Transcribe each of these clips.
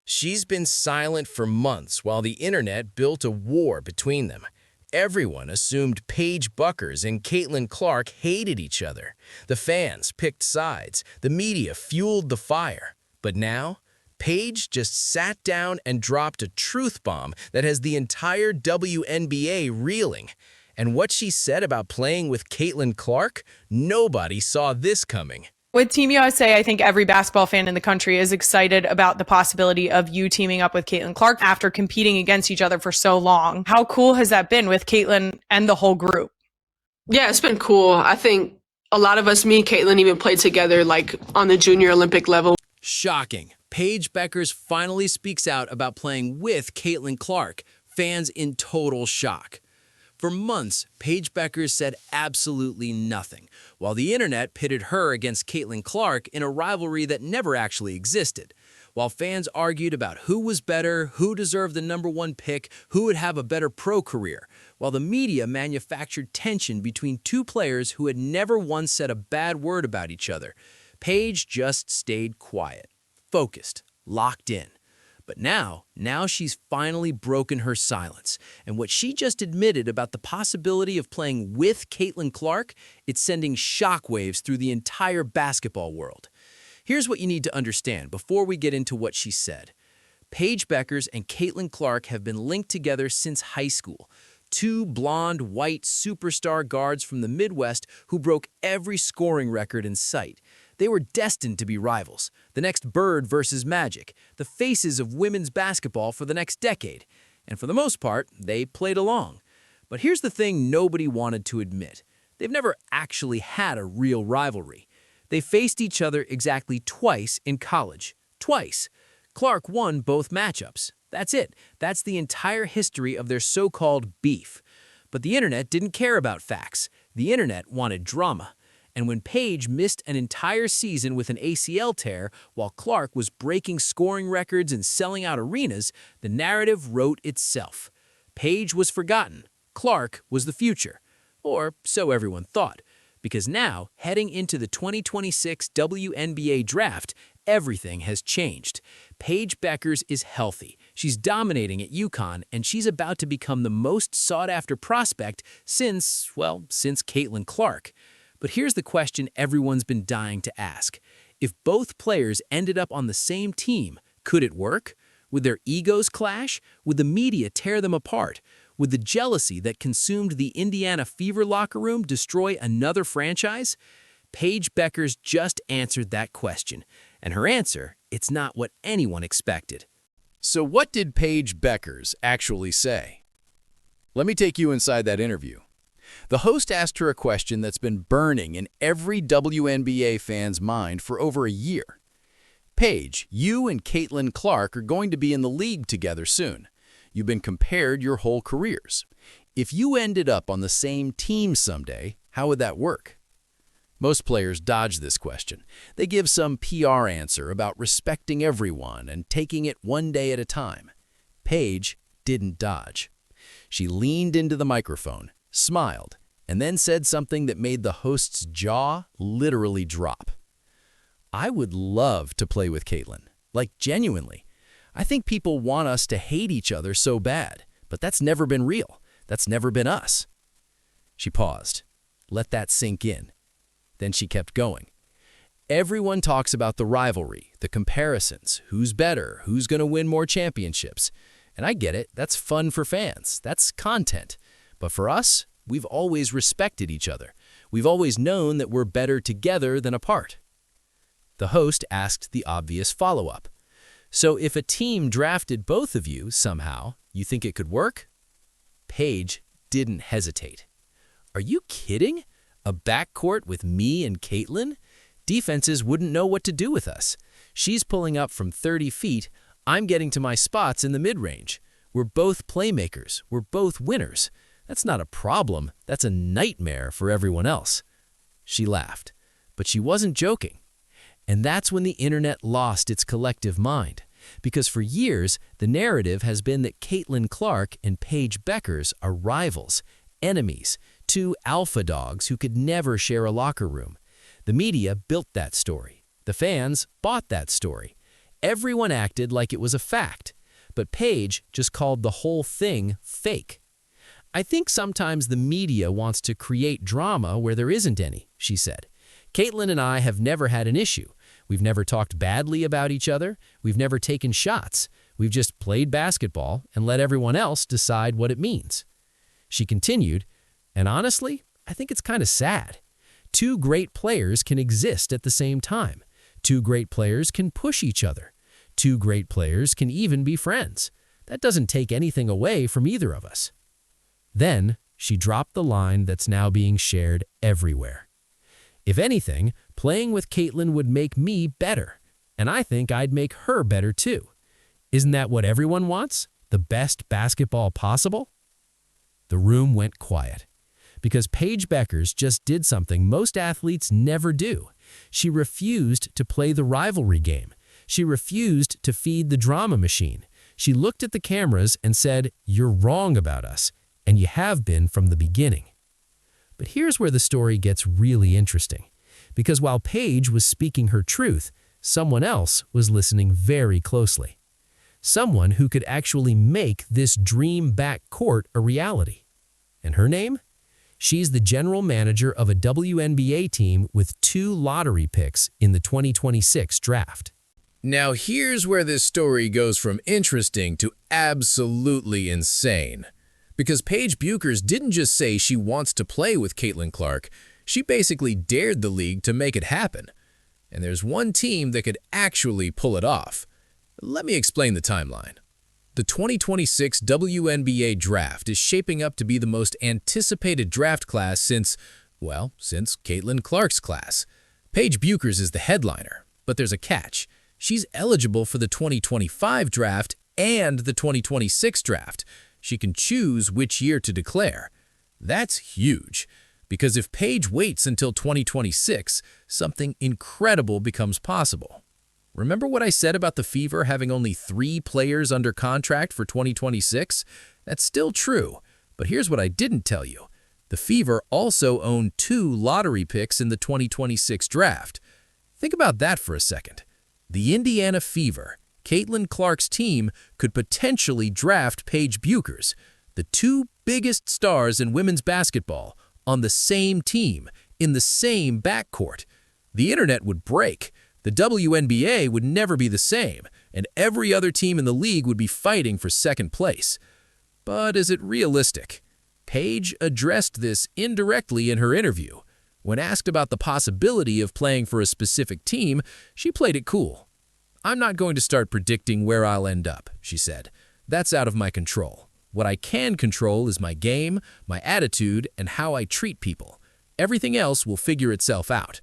She's been silent for months while the internet built a war between them. Everyone assumed Paige Bueckers and Caitlin Clark hated each other. The fans picked sides. The media fueled the fire. But now, Paige just sat down and dropped a truth bomb that has the entire WNBA reeling. And what she said about playing with Caitlin Clark, nobody saw this coming. With Team USA, I think every basketball fan in the country is excited about the possibility of you teaming up with Caitlin Clark after competing against each other for so long. How cool has that been with Caitlin and the whole group? Yeah, it's been cool. I think a lot of us, me and Caitlin, even played together like on the junior Olympic level. Shocking. Paige Bueckers finally speaks out about playing with Caitlin Clark. Fans in total shock. For months, Paige Bueckers said absolutely nothing, while the internet pitted her against Caitlin Clark in a rivalry that never actually existed. While fans argued about who was better, who deserved the #1 pick, who would have a better pro career, while the media manufactured tension between two players who had never once said a bad word about each other, Paige just stayed quiet, focused, locked in. But now she's finally broken her silence. And what she just admitted about the possibility of playing with Caitlin Clark, it's sending shockwaves through the entire basketball world. Here's what you need to understand before we get into what she said. Paige Bueckers and Caitlin Clark have been linked together since high school. Two blonde, white superstar guards from the Midwest who broke every scoring record in sight. They were destined to be rivals, the next Bird versus Magic, the faces of women's basketball for the next decade. And for the most part, they played along. But here's the thing nobody wanted to admit. They've never actually had a real rivalry. They faced each other exactly twice in college. Twice. Clark won both matchups. That's it. That's the entire history of their so-called beef. But the internet didn't care about facts. The internet wanted drama. And when Paige missed an entire season with an ACL tear while Clark was breaking scoring records and selling out arenas, the narrative wrote itself. Paige was forgotten. Clark was the future. Or so everyone thought. Because now, heading into the 2026 WNBA draft, everything has changed. Paige Bueckers is healthy. She's dominating at UConn, and she's about to become the most sought-after prospect since Caitlin Clark. But here's the question everyone's been dying to ask. If both players ended up on the same team, could it work? Would their egos clash? Would the media tear them apart? Would the jealousy that consumed the Indiana Fever locker room destroy another franchise? Paige Bueckers just answered that question. And her answer, it's not what anyone expected. So what did Paige Bueckers actually say? Let me take you inside that interview. The host asked her a question that's been burning in every WNBA fan's mind for over a year. Paige, you and Caitlin Clark are going to be in the league together soon. You've been compared your whole careers. If you ended up on the same team someday, how would that work? Most players dodge this question. They give some PR answer about respecting everyone and taking it one day at a time. Paige didn't dodge. She leaned into the microphone, smiled, and then said something that made the host's jaw literally drop. I would love to play with Caitlin, like genuinely. I think people want us to hate each other so bad, but that's never been real. That's never been us. She paused. Let that sink in. Then she kept going. Everyone talks about the rivalry, the comparisons, who's better, who's going to win more championships. And I get it, that's fun for fans, that's content. But for us, we've always respected each other. We've always known that we're better together than apart. The host asked the obvious follow-up. So if a team drafted both of you somehow, you think it could work? Paige didn't hesitate. Are you kidding? A backcourt with me and Caitlin? Defenses wouldn't know what to do with us. She's pulling up from 30 feet. I'm getting to my spots in the mid-range. We're both playmakers. We're both winners. That's not a problem. That's a nightmare for everyone else. She laughed, but she wasn't joking. And that's when the internet lost its collective mind. Because for years, the narrative has been that Caitlin Clark and Paige Bueckers are rivals, enemies, two alpha dogs who could never share a locker room. The media built that story. The fans bought that story. Everyone acted like it was a fact, but Paige just called the whole thing fake. "I think sometimes the media wants to create drama where there isn't any," she said. "Caitlin and I have never had an issue. We've never talked badly about each other. We've never taken shots. We've just played basketball and let everyone else decide what it means." She continued, "And honestly, I think it's kind of sad. Two great players can exist at the same time. Two great players can push each other. Two great players can even be friends. That doesn't take anything away from either of us." Then she dropped the line that's now being shared everywhere. "If anything, playing with Caitlin would make me better, and I think I'd make her better too. Isn't that what everyone wants? The best basketball possible?" The room went quiet, because Paige Bueckers just did something most athletes never do. She refused to play the rivalry game. She refused to feed the drama machine. She looked at the cameras and said, "You're wrong about us, and you have been from the beginning." But here's where the story gets really interesting, because while Paige was speaking her truth, someone else was listening very closely. Someone who could actually make this dream backcourt a reality. And her name? She's the general manager of a WNBA team with 2 lottery picks in the 2026 draft. Now here's where this story goes from interesting to absolutely insane. Because Paige Bueckers didn't just say she wants to play with Caitlin Clark, she basically dared the league to make it happen. And there's one team that could actually pull it off. Let me explain the timeline. The 2026 WNBA draft is shaping up to be the most anticipated draft class since Caitlin Clark's class. Paige Bueckers is the headliner, but there's a catch. She's eligible for the 2025 draft and the 2026 draft. She can choose which year to declare. That's huge, because if Paige waits until 2026, something incredible becomes possible. Remember what I said about the Fever having only 3 players under contract for 2026? That's still true, but here's what I didn't tell you. The Fever also own 2 lottery picks in the 2026 draft. Think about that for a second. The Indiana Fever, Caitlin Clark's team, could potentially draft Paige Bueckers, the 2 biggest stars in women's basketball, on the same team, in the same backcourt. The internet would break. The WNBA would never be the same, and every other team in the league would be fighting for second place. But is it realistic? Paige addressed this indirectly in her interview. When asked about the possibility of playing for a specific team, she played it cool. "I'm not going to start predicting where I'll end up," she said. "That's out of my control. What I can control is my game, my attitude, and how I treat people. Everything else will figure itself out."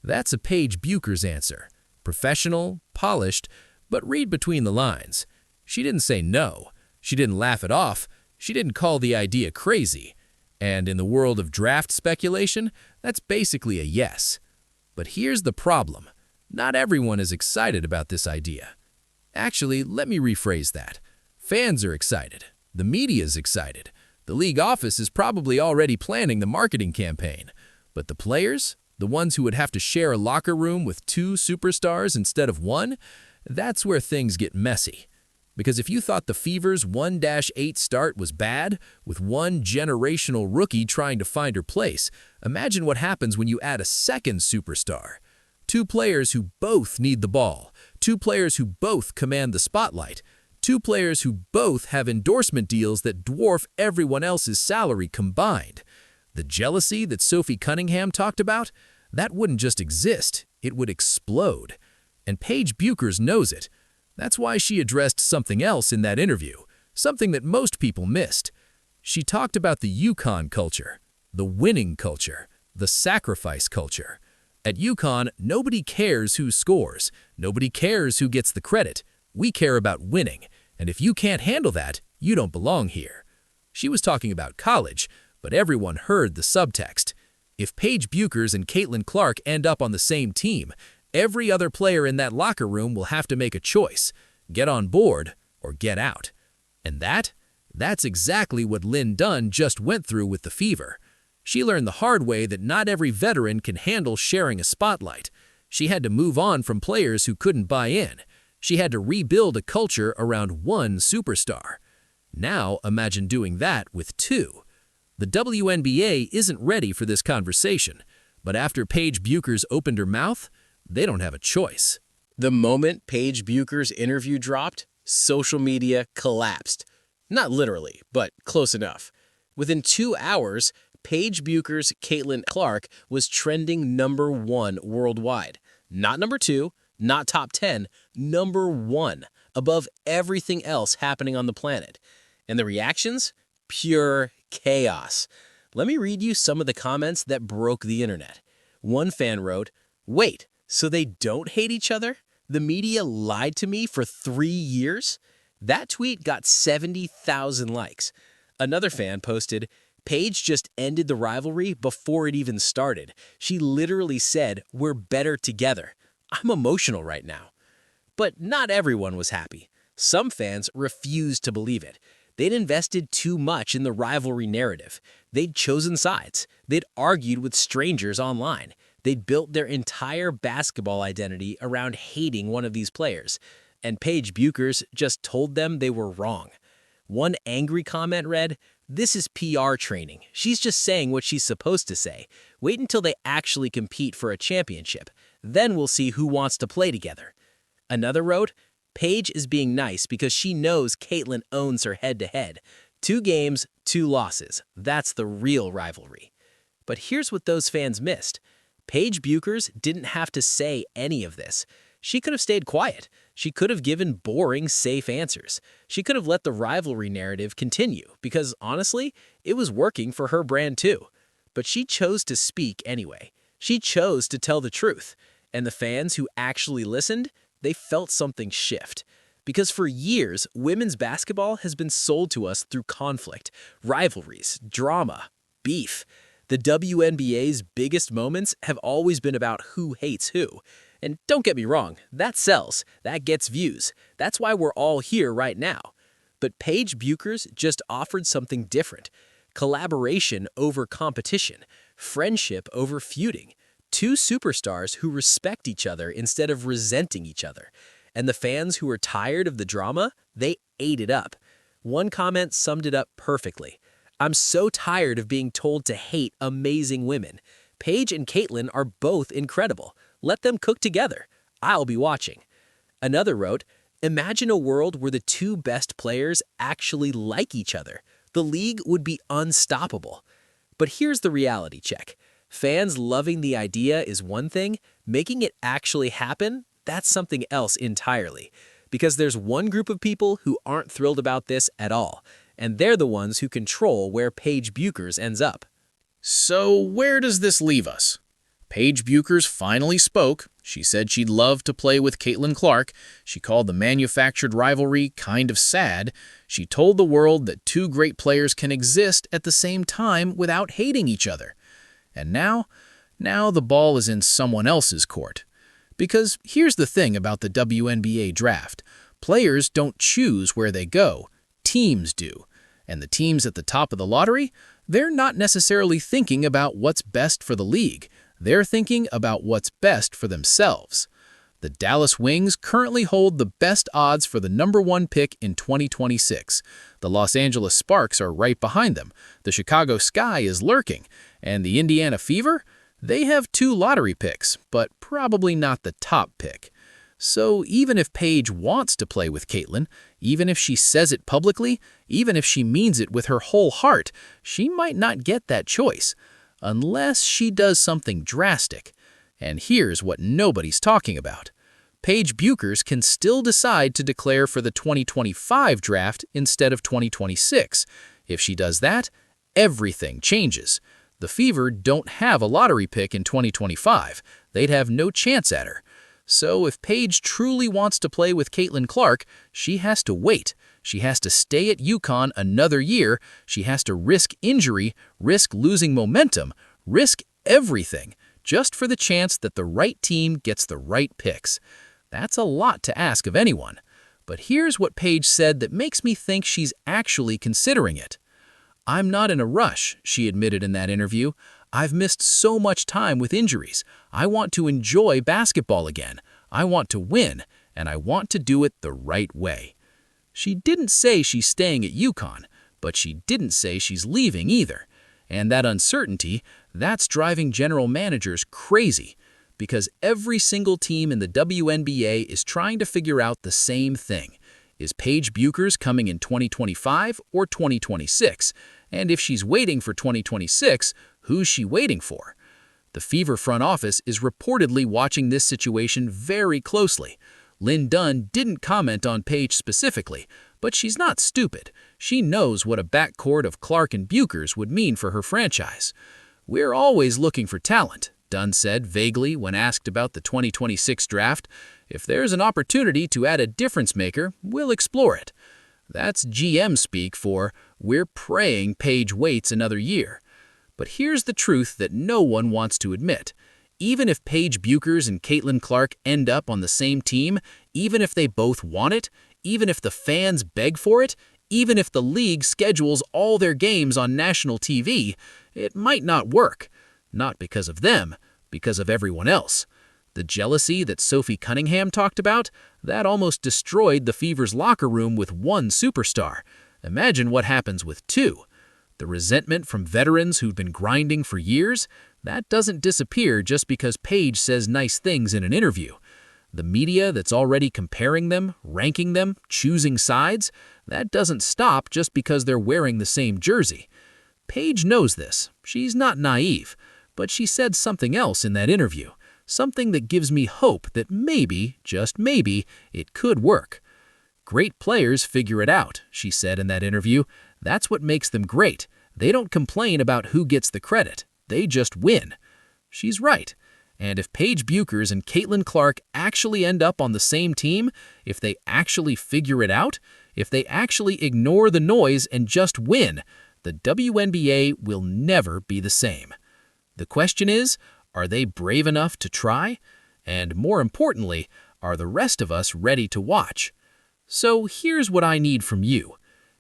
That's a Paige Bueckers answer. Professional, polished, but read between the lines. She didn't say no. She didn't laugh it off. She didn't call the idea crazy. And in the world of draft speculation, that's basically a yes. But here's the problem. Not everyone is excited about this idea. Actually, let me rephrase that. Fans are excited. The media's excited. The league office is probably already planning the marketing campaign. But the players? The ones who would have to share a locker room with 2 superstars instead of 1, that's where things get messy. Because if you thought the Fever's 1-8 start was bad, with one generational rookie trying to find her place, imagine what happens when you add a second superstar. 2 players who both need the ball, 2 players who both command the spotlight, 2 players who both have endorsement deals that dwarf everyone else's salary combined. The jealousy that Sophie Cunningham talked about, that wouldn't just exist, it would explode. And Paige Bueckers knows it. That's why she addressed something else in that interview, something that most people missed. She talked about the UConn culture, the winning culture, the sacrifice culture. At UConn, nobody cares who scores, nobody cares who gets the credit. We care about winning, and if you can't handle that, you don't belong here. She was talking about college, but everyone heard the subtext. If Paige Bueckers and Caitlin Clark end up on the same team, every other player in that locker room will have to make a choice. Get on board or get out. And that's exactly what Lynn Dunn just went through with the Fever. She learned the hard way that not every veteran can handle sharing a spotlight. She had to move on from players who couldn't buy in. She had to rebuild a culture around one superstar. Now imagine doing that with two. The WNBA isn't ready for this conversation, but after Paige Bueckers opened her mouth, they don't have a choice. The moment Paige Bueckers' interview dropped, social media collapsed. Not literally, but close enough. Within 2 hours, Paige Bueckers' Caitlin Clark was trending #1 worldwide. Not #2, not top 10, #1, above everything else happening on the planet. And the reactions? Pure chaos. Let me read you some of the comments that broke the internet. One fan wrote, "Wait, so they don't hate each other? The media lied to me for 3 years?" That tweet got 70,000 likes. Another fan posted, "Paige just ended the rivalry before it even started. She literally said, 'We're better together.' I'm emotional right now." But not everyone was happy. Some fans refused to believe it. They'd invested too much in the rivalry narrative. They'd chosen sides. They'd argued with strangers online. They'd built their entire basketball identity around hating one of these players. And Paige Bueckers just told them they were wrong. One angry comment read, "This is PR training. She's just saying what she's supposed to say. Wait until they actually compete for a championship. Then we'll see who wants to play together." Another wrote, "Paige is being nice because she knows Caitlin owns her head-to-head. 2 games, 2 losses. That's the real rivalry." But here's what those fans missed. Paige Bueckers didn't have to say any of this. She could have stayed quiet. She could have given boring, safe answers. She could have let the rivalry narrative continue because, honestly, it was working for her brand too. But she chose to speak anyway. She chose to tell the truth. And the fans who actually listened, they felt something shift. Because for years, women's basketball has been sold to us through conflict, rivalries, drama, beef. The WNBA's biggest moments have always been about who hates who. And don't get me wrong, that sells, that gets views. That's why we're all here right now. But Paige Bueckers just offered something different. Collaboration over competition, friendship over feuding. 2 superstars who respect each other instead of resenting each other. And the fans who are tired of the drama, they ate it up. One comment summed it up perfectly. "I'm so tired of being told to hate amazing women. Paige and Caitlin are both incredible. Let them cook together. I'll be watching." Another wrote, "Imagine a world where the 2 best players actually like each other. The league would be unstoppable." But here's the reality check. Fans loving the idea is one thing. Making it actually happen, that's something else entirely. Because there's one group of people who aren't thrilled about this at all. And they're the ones who control where Paige Bueckers ends up. So where does this leave us? Paige Bueckers finally spoke. She said she'd love to play with Caitlin Clark. She called the manufactured rivalry kind of sad. She told the world that 2 great players can exist at the same time without hating each other. And now the ball is in someone else's court. Because here's the thing about the WNBA draft. Players don't choose where they go. Teams do. And the teams at the top of the lottery, they're not necessarily thinking about what's best for the league. They're thinking about what's best for themselves. The Dallas Wings currently hold the best odds for the #1 pick in 2026. The Los Angeles Sparks are right behind them. The Chicago Sky is lurking. And the Indiana Fever? They have 2 lottery picks, but probably not the top pick. So even if Paige wants to play with Caitlin, even if she says it publicly, even if she means it with her whole heart, she might not get that choice. Unless she does something drastic. And here's what nobody's talking about. Paige Bueckers can still decide to declare for the 2025 draft instead of 2026. If she does that, everything changes. The Fever don't have a lottery pick in 2025. They'd have no chance at her. So if Paige truly wants to play with Caitlin Clark, she has to wait. She has to stay at UConn another year. She has to risk injury, risk losing momentum, risk everything, just for the chance that the right team gets the right picks. That's a lot to ask of anyone. But here's what Paige said that makes me think she's actually considering it. "I'm not in a rush," she admitted in that interview. "I've missed so much time with injuries. I want to enjoy basketball again. I want to win. and I want to do it the right way. She didn't say she's staying at UConn, but she didn't say she's leaving either. And that uncertainty, that's driving general managers crazy, because every single team in the WNBA is trying to figure out the same thing. Is Paige Bueckers coming in 2025 or 2026? And if she's waiting for 2026, who's she waiting for? The Fever front office is reportedly watching this situation very closely. Lynn Dunn didn't comment on Paige specifically, but she's not stupid. She knows what a backcourt of Clark and Bueckers would mean for her franchise. "We're always looking for talent," Dunn said vaguely when asked about the 2026 draft. "If there's an opportunity to add a difference maker, we'll explore it." That's GM speak for, "We're praying Paige waits another year." But here's the truth that no one wants to admit. Even if Paige Bueckers and Caitlin Clark end up on the same team, even if they both want it, even if the fans beg for it, even if the league schedules all their games on national TV, it might not work. Not because of them, because of everyone else. The jealousy that Sophie Cunningham talked about, that almost destroyed the Fever's locker room with one superstar. Imagine what happens with two. The resentment from veterans who've been grinding for years, that doesn't disappear just because Paige says nice things in an interview. The media that's already comparing them, ranking them, choosing sides, that doesn't stop just because they're wearing the same jersey. Paige knows this. She's not naive. But she said something else in that interview, something that gives me hope that maybe, just maybe, it could work. "Great players figure it out," she said in that interview. "That's what makes them great. They don't complain about who gets the credit. They just win." She's right. And if Paige Bueckers and Caitlin Clark actually end up on the same team, if they actually figure it out, if they actually ignore the noise and just win, the WNBA will never be the same. The question is, are they brave enough to try? And more importantly, are the rest of us ready to watch? So here's what I need from you.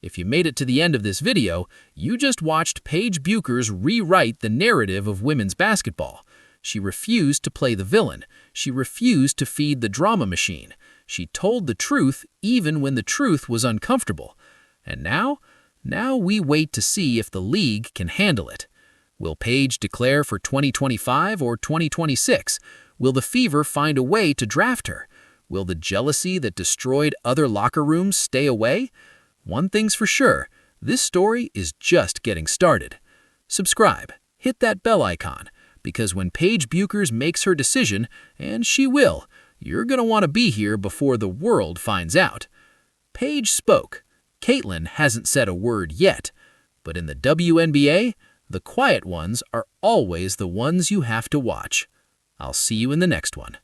If you made it to the end of this video, you just watched Paige Bueckers rewrite the narrative of women's basketball. She refused to play the villain. She refused to feed the drama machine. She told the truth even when the truth was uncomfortable. And now we wait to see if the league can handle it. Will Paige declare for 2025 or 2026? Will the Fever find a way to draft her? Will the jealousy that destroyed other locker rooms stay away? One thing's for sure, this story is just getting started. Subscribe, hit that bell icon, because when Paige Bueckers makes her decision, and she will, you're going to want to be here before the world finds out. Paige spoke. Caitlin hasn't said a word yet. But in the WNBA, the quiet ones are always the ones you have to watch. I'll see you in the next one.